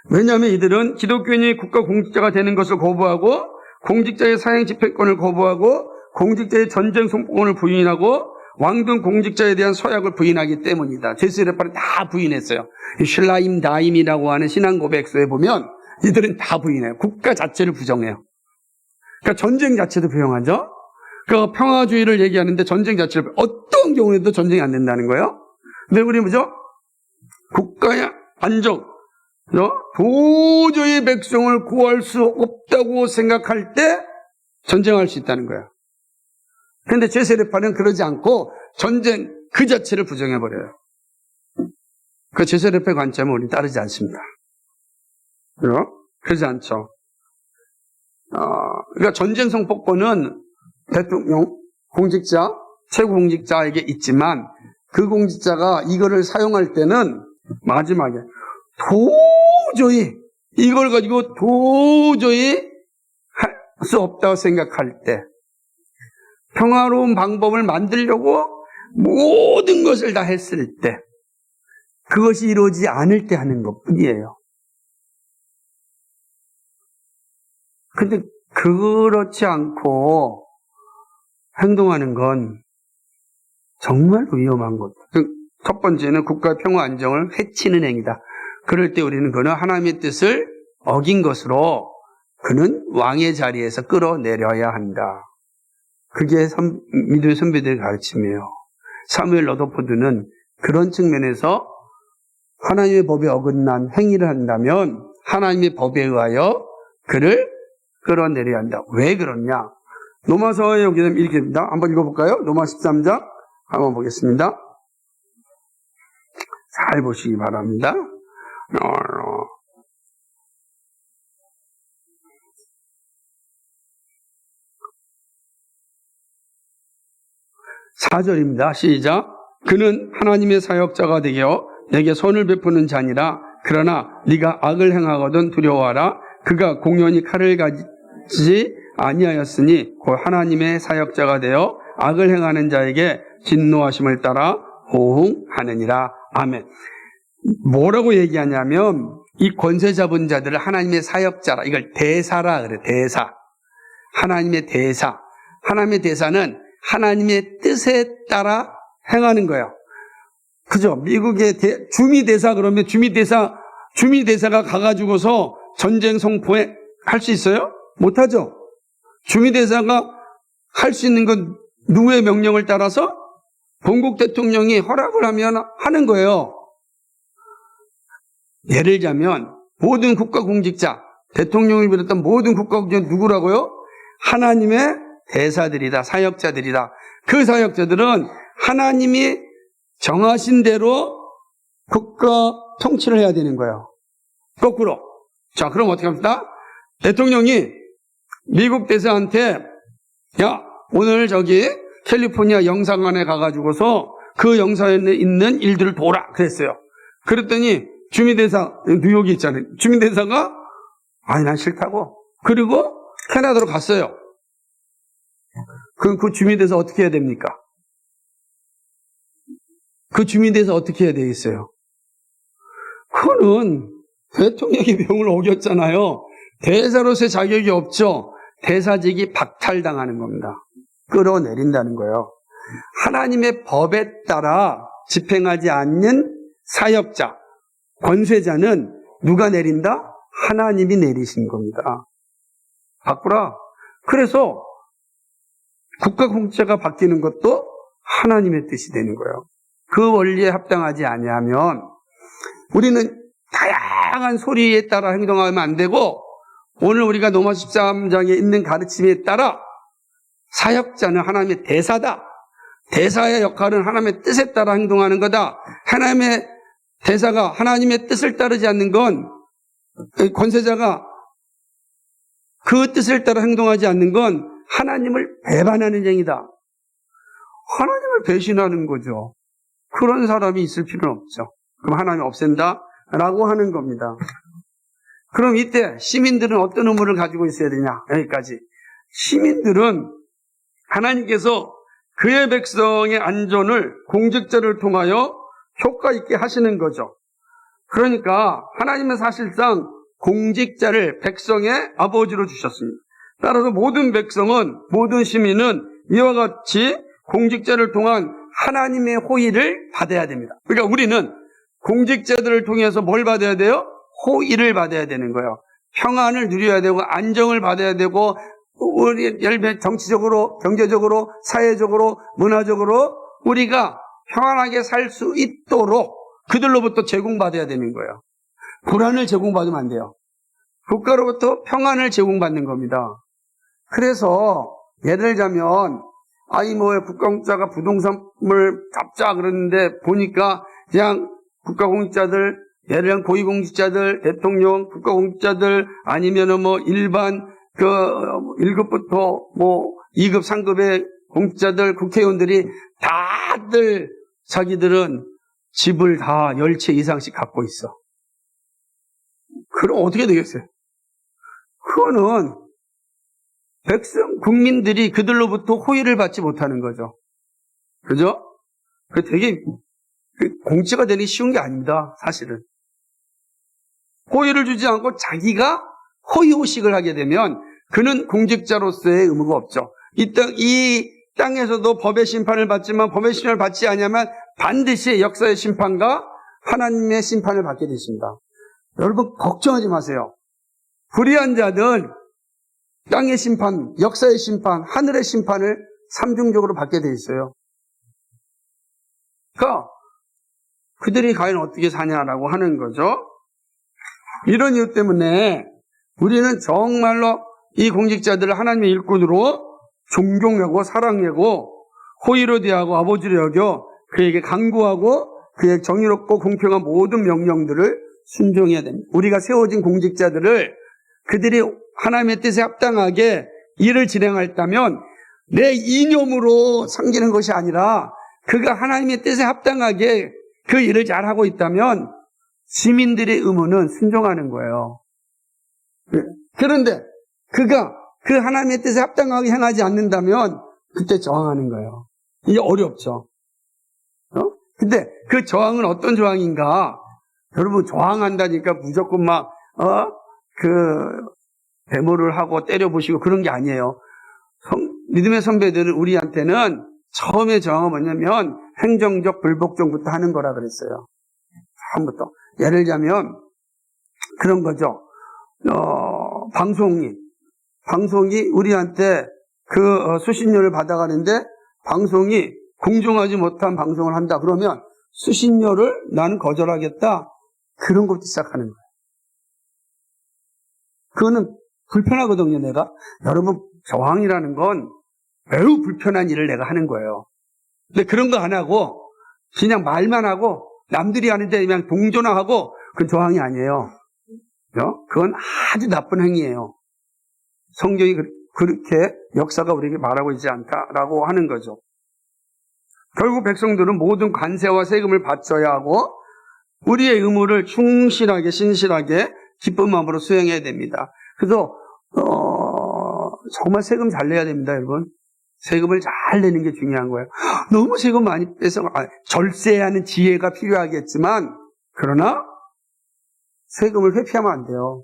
왜냐하면 이들은 기독교인이 국가 공직자가 되는 것을 거부하고 공직자의 사형 집행권을 거부하고 공직자의 전쟁 선포권을 부인하고 왕등 공직자에 대한 서약을 부인하기 때문이다. 제세파는 다 부인했어요. 슐라임 다임이라고 하는 신앙 고백서에 보면 이들은 다 부인해요. 국가 자체를 부정해요. 그러니까 전쟁 자체도 부정하죠. 그 평화주의를 얘기하는데 전쟁 자체를 어떤 경우에도 전쟁이 안 된다는 거예요. 근데 우리 뭐죠? 국가의 안정, 도저히 백성을 구할 수 없다고 생각할 때 전쟁할 수 있다는 거예요. 그런데 제세례파는 그러지 않고 전쟁 그 자체를 부정해버려요. 그 제세례파 관점은 우리 따르지 않습니다. 그러지 않죠. 그러니까 전쟁 선포권은 대통령, 공직자, 최고 공직자에게 있지만 그 공직자가 이거를 사용할 때는 마지막에 도저히 이걸 가지고 도저히 할 수 없다고 생각할 때 평화로운 방법을 만들려고 모든 것을 다 했을 때 그것이 이루어지지 않을 때 하는 것뿐이에요. 근데 그렇지 않고 행동하는 건 정말 위험한 것. 첫 번째는 국가의 평화 안정을 해치는 행위다. 그럴 때 우리는 그는 하나님의 뜻을 어긴 것으로 그는 왕의 자리에서 끌어내려야 한다. 그게 믿음의 선배들의 가르침이에요. 사무엘 러더포드는 그런 측면에서 하나님의 법에 어긋난 행위를 한다면 하나님의 법에 의하여 그를 끌어내려야 한다. 왜 그러냐? 로마서에 여기 이렇게 됩니다. 한번 읽어볼까요? 로마 13장 한번 보겠습니다. 잘 보시기 바랍니다. 4절입니다. 시작. 그는 하나님의 사역자가 되어 내게 선을 베푸는 자니라. 그러나 네가 악을 행하거든 두려워하라. 그가 공연히 칼을 가지지 아니하였으니 곧 하나님의 사역자가 되어 악을 행하는 자에게 진노하심을 따라 호응하느니라. 아멘. 뭐라고 얘기하냐면 이 권세 잡은 자들을 하나님의 사역자라, 이걸 대사라 그래. 대사. 하나님의 대사. 하나님의 대사는 하나님의 뜻에 따라 행하는 거예요. 그죠? 미국의 주미대사 그러면 주미대사가 가가지고서 전쟁 선포에 할 수 있어요? 못하죠? 주미대사가 할 수 있는 건 누구의 명령을 따라서? 본국 대통령이 허락을 하면 하는 거예요. 예를 들자면 모든 국가공직자, 대통령을 비롯한 모든 국가공직자 누구라고요? 하나님의 대사들이다, 사역자들이다. 그 사역자들은 하나님이 정하신 대로 국가 통치를 해야 되는 거예요. 거꾸로. 자, 그럼 어떻게 합니까? 대통령이 미국 대사한테 야, 오늘 저기 캘리포니아 영사관에 가가지고서 그 영사관에 있는 일들을 보라 그랬어요. 그랬더니 주미대사, 뉴욕이 있잖아요. 주미대사가 아니 난 싫다고. 그리고 캐나다로 갔어요. 그 주미대사 어떻게 해야 됩니까? 그 주민대사 어떻게 해야 되겠어요? 그거는 대통령의 명을 어겼잖아요. 대사로서의 자격이 없죠. 대사직이 박탈당하는 겁니다. 끌어내린다는 거예요. 하나님의 법에 따라 집행하지 않는 사역자, 권세자는 누가 내린다? 하나님이 내리신 겁니다. 바꾸라. 그래서 국가공직자가 바뀌는 것도 하나님의 뜻이 되는 거예요. 그 원리에 합당하지 아니하면 우리는 다양한 소리에 따라 행동하면 안 되고 오늘 우리가 로마 13장에 있는 가르침에 따라 사역자는 하나님의 대사다. 대사의 역할은 하나님의 뜻에 따라 행동하는 거다. 하나님의 대사가 하나님의 뜻을 따르지 않는 건, 권세자가 그 뜻을 따라 행동하지 않는 건 하나님을 배반하는 행위다. 하나님을 배신하는 거죠. 그런 사람이 있을 필요는 없죠. 그럼 하나님 없앤다? 라고 하는 겁니다. 그럼 이때 시민들은 어떤 의무를 가지고 있어야 되냐? 여기까지. 시민들은 하나님께서 그의 백성의 안전을 공직자를 통하여 효과 있게 하시는 거죠. 그러니까 하나님은 사실상 공직자를 백성의 아버지로 주셨습니다. 따라서 모든 백성은, 모든 시민은 이와 같이 공직자를 통한 하나님의 호의를 받아야 됩니다. 그러니까 우리는 공직자들을 통해서 뭘 받아야 돼요? 호의를 받아야 되는 거예요. 평안을 누려야 되고 안정을 받아야 되고 우리 정치적으로, 경제적으로, 사회적으로, 문화적으로 우리가 평안하게 살 수 있도록 그들로부터 제공받아야 되는 거예요. 불안을 제공받으면 안 돼요. 국가로부터 평안을 제공받는 겁니다. 그래서 예를 들자면 국가공직자가 부동산을 잡자 그러는데 보니까 그냥 국가공직자들, 예를 들면 고위공직자들, 대통령, 국가공직자들 아니면은 일반 1급부터 2급, 3급의 공직자들, 국회의원들이 다들 자기들은 집을 다 10채 이상씩 갖고 있어. 그럼 어떻게 되겠어요? 그거는 국민들이 그들로부터 호의를 받지 못하는 거죠. 그죠? 그 되게 공직자가 되기 쉬운 게 아닙니다, 사실은. 호의를 주지 않고 자기가 호의호식을 하게 되면 그는 공직자로서의 의무가 없죠. 이 땅에서도 법의 심판을 받지만 법의 심판을 받지 않으면 반드시 역사의 심판과 하나님의 심판을 받게 되십니다. 여러분 걱정하지 마세요. 불의한 자들 땅의 심판, 역사의 심판, 하늘의 심판을 삼중적으로 받게 돼 있어요. 그러니까 그들이 과연 어떻게 사냐라고 하는 거죠. 이런 이유 때문에 우리는 정말로 이 공직자들을 하나님의 일꾼으로 존경하고 사랑하고 호의로 대하고 아버지로 여겨 그에게 간구하고 그의 정의롭고 공평한 모든 명령들을 순종해야 됩니다. 우리가 세워진 공직자들을 그들이 하나님의 뜻에 합당하게 일을 진행했다면 내 이념으로 섬기는 것이 아니라 그가 하나님의 뜻에 합당하게 그 일을 잘하고 있다면 시민들의 의무는 순종하는 거예요. 그런데 그가 그 하나님의 뜻에 합당하게 행하지 않는다면 그때 저항하는 거예요. 이게 어렵죠. 근데 그 저항은 어떤 저항인가? 여러분 저항한다니까 무조건 데모를 하고 때려부시고 그런 게 아니에요. 믿음의 선배들은 우리한테는 처음에 저항은 뭐냐면 행정적 불복종부터 하는 거라 그랬어요. 처음부터. 예를 들자면 그런 거죠. 방송이 우리한테 수신료를 받아가는데 방송이 공정하지 못한 방송을 한다. 그러면 수신료를 나는 거절하겠다. 그런 것부터 시작하는 거예요. 그거는 불편하거든요, 내가. 여러분, 저항이라는 건 매우 불편한 일을 내가 하는 거예요. 근데 그런 거 안 하고 그냥 말만 하고 남들이 하는데 그냥 동조나하고 그건 저항이 아니에요. 그건 아주 나쁜 행위예요. 성경이 그렇게 역사가 우리에게 말하고 있지 않다라고 하는 거죠. 결국 백성들은 모든 관세와 세금을 바쳐야 하고 우리의 의무를 충실하게 신실하게 기쁜 마음으로 수행해야 됩니다. 그래서 정말 세금 잘 내야 됩니다, 여러분. 세금을 잘 내는 게 중요한 거예요. 너무 세금 많이 빼서 절세하는 지혜가 필요하겠지만 그러나 세금을 회피하면 안 돼요.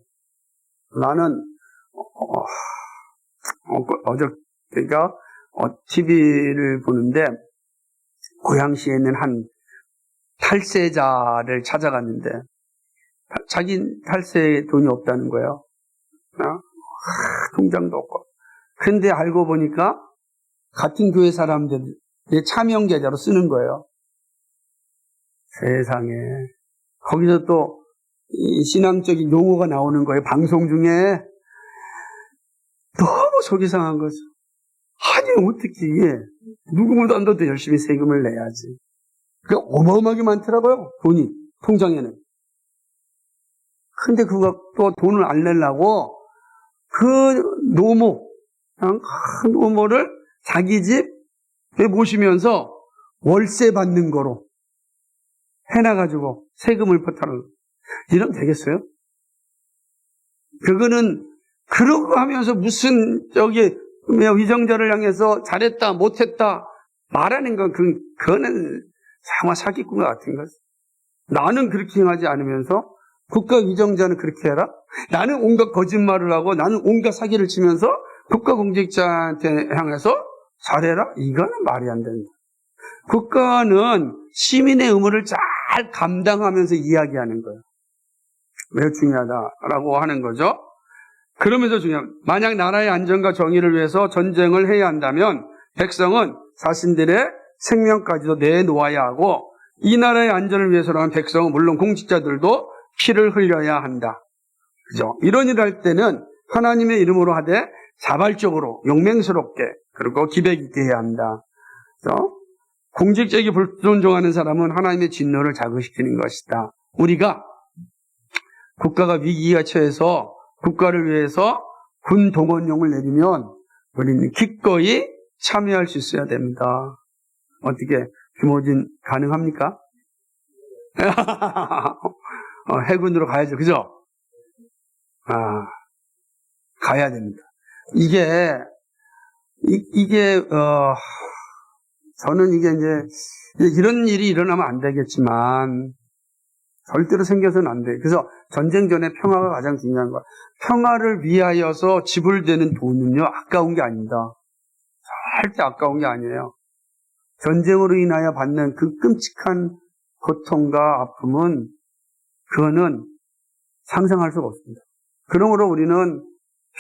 나는 어저께가 TV를 보는데 고양시에 있는 한 탈세자를 찾아갔는데 자기 탈세에 돈이 없다는 거예요. 통장도 없고. 그런데 알고 보니까 같은 교회 사람들의 차명 계좌로 쓰는 거예요. 세상에. 거기서 또 신앙적인 용어가 나오는 거예요. 방송 중에. 너무 속이 상한 거죠. 아니 어떻게 누구보다도 더 열심히 세금을 내야지. 그게 어마어마하게 많더라고요. 돈이 통장에는. 근데 그거 또 돈을 안 내려고 그 노모, 큰 노모를 자기 집에 모시면서 월세 받는 거로 해놔가지고 세금을 포탈을. 이러면 되겠어요? 그거는 그러고 하면서 무슨 위정자를 향해서 잘했다 못했다 말하는 건 그거는 상하 사기꾼 같은 거지. 나는 그렇게 행하지 않으면서 국가 위정자는 그렇게 해라? 나는 온갖 거짓말을 하고 나는 온갖 사기를 치면서 국가 공직자한테 향해서 잘해라? 이거는 말이 안 된다. 국가는 시민의 의무를 잘 감당하면서 이야기하는 거예요. 매우 중요하다라고 하는 거죠. 그러면서 만약 나라의 안전과 정의를 위해서 전쟁을 해야 한다면 백성은 자신들의 생명까지도 내놓아야 하고 이 나라의 안전을 위해서라면 백성은 물론 공직자들도 피를 흘려야 한다. 그죠? 이런 일을 할 때는 하나님의 이름으로 하되 자발적으로 용맹스럽게 그리고 기백 있게 해야 한다. 그죠? 공직자에게 불존종하는 사람은 하나님의 진노를 자극시키는 것이다. 우리가 국가가 위기가 처해서 국가를 위해서 군 동원령을 내리면 우리는 기꺼이 참여할 수 있어야 됩니다. 어떻게 김호진 가능합니까? 해군으로 가야죠. 그죠? 가야 됩니다. 저는 이게 이제 이런 일이 일어나면 안 되겠지만 절대로 생겨서는 안 돼요. 그래서 전쟁 전에 평화가 가장 중요한 거야. 평화를 위하여서 지불되는 돈은요, 아까운 게 아닙니다. 절대 아까운 게 아니에요. 전쟁으로 인하여 받는 그 끔찍한 고통과 아픔은 그거는 상상할 수가 없습니다. 그러므로 우리는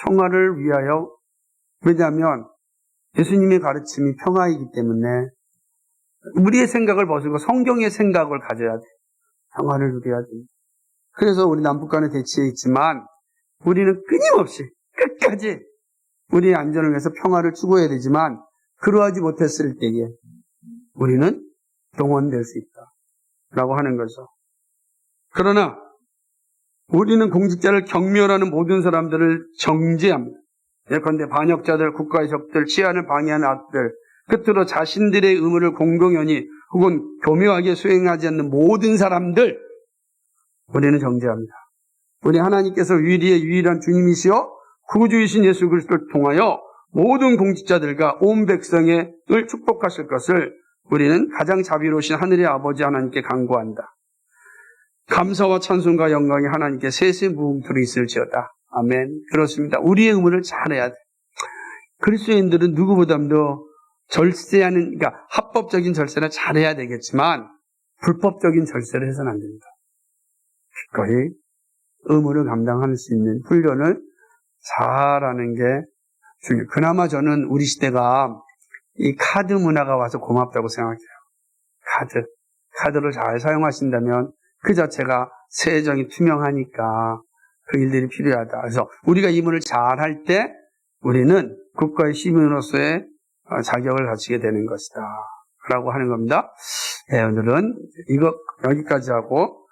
평화를 위하여, 왜냐하면 예수님의 가르침이 평화이기 때문에 우리의 생각을 벗고 성경의 생각을 가져야 돼. 평화를 누려야 돼. 그래서 우리 남북 간의 대치에 있지만 우리는 끊임없이 끝까지 우리의 안전을 위해서 평화를 추구해야 되지만 그러하지 못했을 때에 우리는 동원될 수 있다라고 하는 거죠. 그러나 우리는 공직자를 경멸하는 모든 사람들을 정죄합니다. 예컨대 반역자들, 국가의 적들, 치안을 방해하는 악들, 끝으로 자신들의 의무를 공공연히 혹은 교묘하게 수행하지 않는 모든 사람들 우리는 정죄합니다. 우리 하나님께서 유일한 주님이시여 구주이신 예수 그리스도를 통하여 모든 공직자들과 온 백성을 축복하실 것을 우리는 가장 자비로우신 하늘의 아버지 하나님께 간구한다. 감사와 찬송과 영광이 하나님께 세세무궁토록 있을지어다. 아멘. 그렇습니다. 우리의 의무를 잘해야 돼. 그리스도인들은 누구보다도 그러니까 합법적인 절세는 잘해야 되겠지만 불법적인 절세를 해서는 안 됩니다. 기꺼이 의무를 감당할 수 있는 훈련을 잘하는 게 중요해요. 그나마 저는 우리 시대가 이 카드 문화가 와서 고맙다고 생각해요. 카드를 잘 사용하신다면 그 자체가 세정이 투명하니까 그 일들이 필요하다. 그래서 우리가 이 문을 잘 할 때 우리는 국가의 시민으로서의 자격을 가지게 되는 것이다 라고 하는 겁니다. 네, 오늘은 이거 여기까지 하고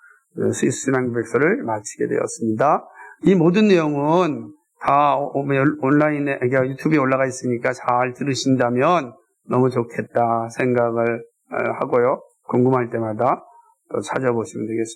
스위스 신앙백서를 마치게 되었습니다. 이 모든 내용은 다 온라인에 유튜브에 올라가 있으니까 잘 들으신다면 너무 좋겠다 생각을 하고요. 궁금할 때마다 또 찾아보시면 되겠습니다.